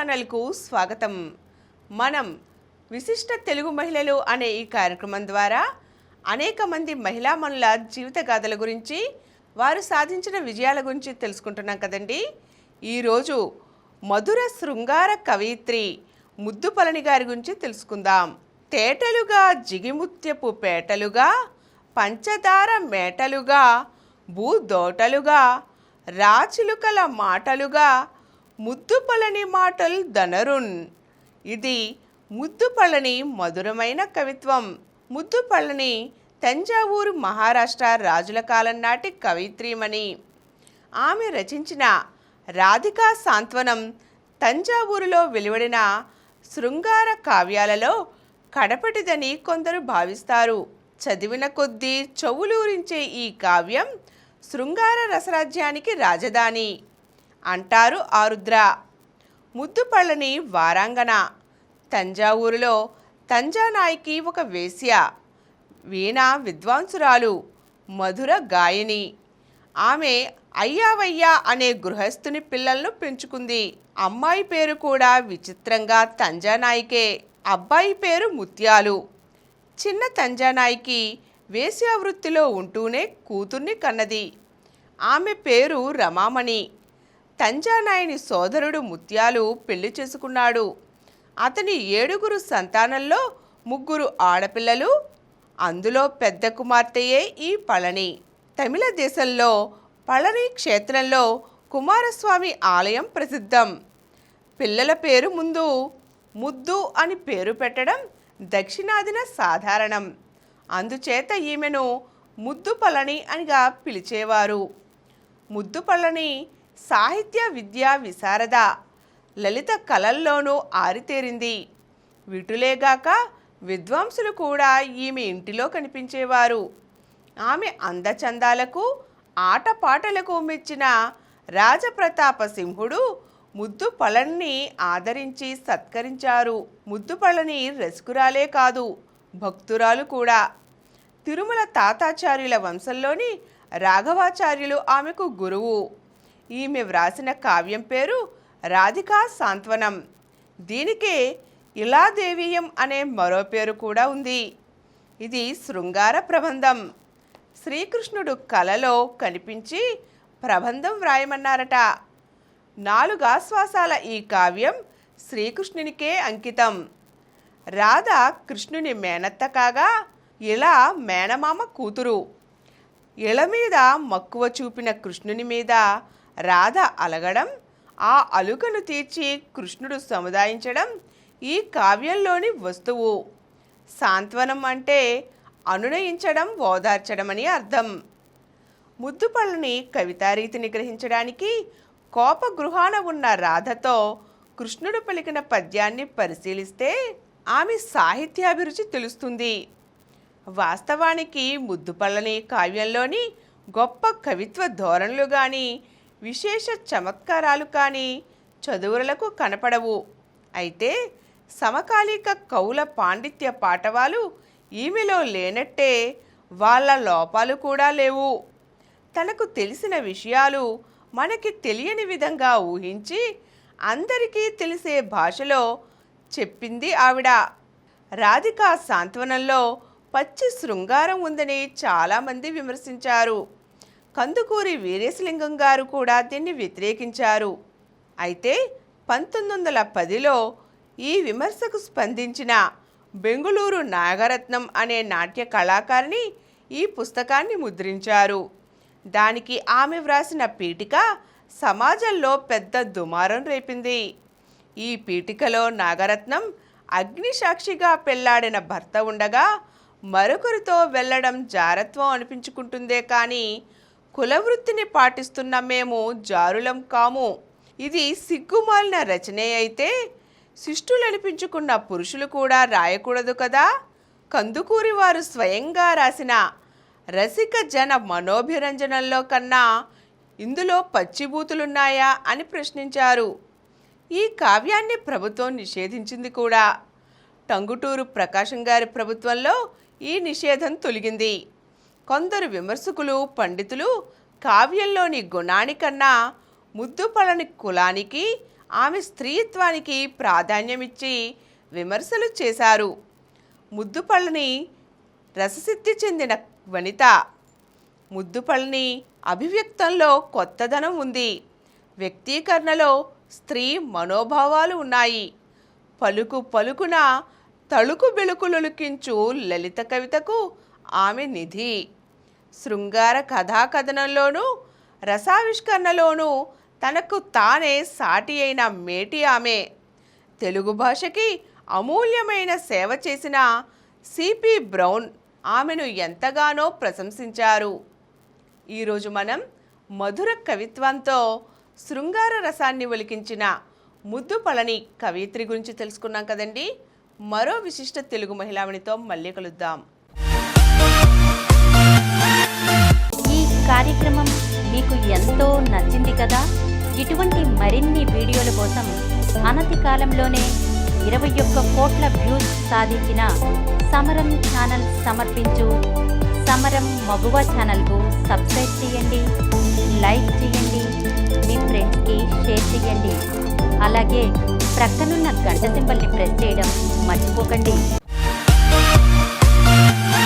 ఛానల్కు స్వాగతం. మనం విశిష్ట తెలుగు మహిళలు అనే ఈ కార్యక్రమం ద్వారా అనేక మంది మహిళామణుల జీవిత గాథల గురించి, వారు సాధించిన విజయాల గురించి తెలుసుకుంటున్నాం కదండి. ఈరోజు మధుర శృంగార కవయిత్రి ముద్దుపళని గారి గురించి తెలుసుకుందాం. తేటలుగా జిగిముత్యపు పేటలుగా, పంచదార మేటలుగా, భూదోటలుగా, రాచిలుకల మాటలుగా, ముద్దుపళని మాటలు దనరున్. ఇది ముద్దుపళని మధురమైన కవిత్వం. ముద్దుపళని తంజావూరు మహారాష్ట్ర రాజుల కాలం నాటి కవయిత్రీమణి. ఆమె రచించిన రాధికా సాంత్వనం తంజావూరులో వెలువడిన శృంగార కావ్యాలలో కడపటిదని కొందరు భావిస్తారు. చదివిన కొద్దీ చెవులూరించే ఈ కావ్యం శృంగార రసరాజ్యానికి రాజధాని అంటారు ఆరుద్ర. ముద్దుపళని వారాంగణ. తంజావూరులో తంజానాయికి ఒక వేశ్య, వీణ విద్వాంసురాలు, మధుర గాయని. ఆమె అయ్యావయ్యా అనే గృహస్థుని పిల్లలను పెంచుకుంది. అమ్మాయి పేరు కూడా విచిత్రంగా తంజానాయికే. అబ్బాయి పేరు ముత్యాలు. చిన్న తంజానాయికి వేశ్యావృత్తిలో ఉంటూనే కూతుర్ని కన్నది. ఆమె పేరు రమామణి. తంజానాయిని సోదరుడు ముత్యాలు పెళ్లి చేసుకున్నాడు. అతని 7 సంతానంలో 3 ఆడపిల్లలు, అందులో పెద్ద కుమార్తెయే ఈ పళని. తమిళ దేశంలో పళని క్షేత్రంలో కుమారస్వామి ఆలయం ప్రసిద్ధం. పిల్లల పేరు ముందు ముద్దు అని పేరు పెట్టడం దక్షిణాదిన సాధారణం. అందుచేత ఈమెను ముద్దుపళని అనిగా పిలిచేవారు. ముద్దుపళని సాహిత్య విద్యా విశారద, లలిత కళల్లోనూ ఆరితేరింది. విటులేగాక విద్వాంసులు కూడా ఈమె ఇంటిలో కనిపించేవారు. ఆమె అందచందాలకు, ఆటపాటలకు మెచ్చిన రాజప్రతాప సింహుడు ముద్దుపళని ఆదరించి సత్కరించారు. ముద్దుపళని రసికురాలే కాదు, భక్తురాలు కూడా. తిరుమల తాతాచార్యుల వంశంలోని రాఘవాచార్యులు ఆమెకు గురువు. ఈమె వ్రాసిన కావ్యం పేరు రాధికా సాంత్వనం. దీనికే ఇలాదేవీయం అనే మరో పేరు కూడా ఉంది. ఇది శృంగార ప్రబంధం. శ్రీకృష్ణుడు కలలో కనిపించి ప్రబంధం వ్రాయమన్నారట. 4 ఆశ్వాసాల ఈ కావ్యం శ్రీకృష్ణునికే అంకితం. రాధ కృష్ణుని మేనత్త కాగా, ఇలా మేనమామ కూతురు. ఇళ మీద మక్కువ చూపిన కృష్ణుని మీద రాధ అలగడం, ఆ అలుకను తీర్చి కృష్ణుడు సముదాయించడం ఈ కావ్యంలోని వస్తువు. సాంత్వనం అంటే అనునయించడం, ఓదార్చడం అని అర్థం. ముద్దుపళని కవితారీతిని గ్రహించడానికి కోపగృహాన ఉన్న రాధతో కృష్ణుడు పలికిన పద్యాన్ని పరిశీలిస్తే ఆమె సాహిత్యాభిరుచి తెలుస్తుంది. వాస్తవానికి ముద్దుపళని కావ్యంలోని గొప్ప కవిత్వ ధోరణులు కానీ, విశేష చమత్కారాలు కానీ చదువులకు కనపడవు. అయితే సమకాలీక కవుల పాండిత్య పాటవాలు ఈమెలో లేనట్టే వాళ్ళ లోపాలు కూడా లేవు. తనకు తెలిసిన విషయాలు మనకి తెలియని విధంగా ఊహించి అందరికీ తెలిసే భాషలో చెప్పింది ఆవిడ. రాధికా సాంత్వనంలో పచ్చి శృంగారం ఉందని చాలామంది విమర్శించారు. కందుకూరి వీరేశలింగం గారు కూడా దీన్ని వ్యతిరేకించారు. అయితే 1910లో ఈ విమర్శకు స్పందించిన బెంగుళూరు నాగరత్నం అనే నాట్య కళాకారిణి ఈ పుస్తకాన్ని ముద్రించారు. దానికి ఆమె వ్రాసిన పీఠిక సమాజంలో పెద్ద దుమారం రేపింది. ఈ పీఠికలో నాగరత్నం అగ్నిసాక్షిగా పెళ్లాడిన భర్త ఉండగా మరొకరితో వెళ్ళడం జారత్వం అనిపించుకుంటుందే కానీ కులవృత్తిని పాటిస్తున్న మేము జారులం కాము. ఇది సిగ్గుమాలిన రచనే అయితే శిష్టులు అనిపించుకున్న పురుషులు కూడా రాయకూడదు కదా. కందుకూరి వారు స్వయంగా రాసిన రసిక జన మనోభిరంజనంలో కన్నా ఇందులో పచ్చిబూతులున్నాయా అని ప్రశ్నించారు. ఈ కావ్యాన్ని ప్రభుత్వం నిషేధించింది కూడా. టంగుటూరు ప్రకాశం గారి ప్రభుత్వంలో ఈ నిషేధం తొలగింది. కొందరు విమర్శకులు, పండితులు కావ్యంలోని గుణానికన్నా ముద్దుపళని కులానికి, ఆమె స్త్రీత్వానికి ప్రాధాన్యమిచ్చి విమర్శలు చేశారు. ముద్దుపళ్ళని రససిద్ధి చెందిన వనిత. ముద్దుపళ్ళని అభివ్యక్తంలో కొత్తదనం ఉంది. వ్యక్తీకరణలో స్త్రీ మనోభావాలు ఉన్నాయి. పలుకు పలుకున తళుకు బెళుకులొలికించు లలిత కవితకు ఆమె నిధి. శృంగార కథాకథనంలోనూ రసావిష్కరణలోనూ తనకు తానే సాటి అయిన మేటి ఆమె. తెలుగు భాషకి అమూల్యమైన సేవ చేసిన సిపి బ్రౌన్ ఆమెను ఎంతగానో ప్రశంసించారు. ఈరోజు మనం మధుర కవిత్వంతో శృంగార రసాన్ని ఒలికించిన ముద్దుపళని కవయిత్రి గురించి తెలుసుకున్నాం కదండి. మరో విశిష్ట తెలుగు మహిళామణితో మళ్ళీ కలుద్దాం. ఈ కార్యక్రమం మీకు ఎంతో నచ్చింది కదా. ఇటువంటి మరిన్ని వీడియోల కోసం అనతి కాలంలోనే 21 కోట్ల వ్యూస్ సాధించిన సమరం ఛానల్ సమర్పించు సమరం మగువ ఛానల్కు సబ్స్క్రైబ్ చేయండి, లైక్ చేయండి, మీ ఫ్రెండ్స్కి షేర్ చేయండి. అలాగే ప్రక్కనున్న గంట సింబల్ని ప్రెస్ చేయడం మర్చిపోకండి.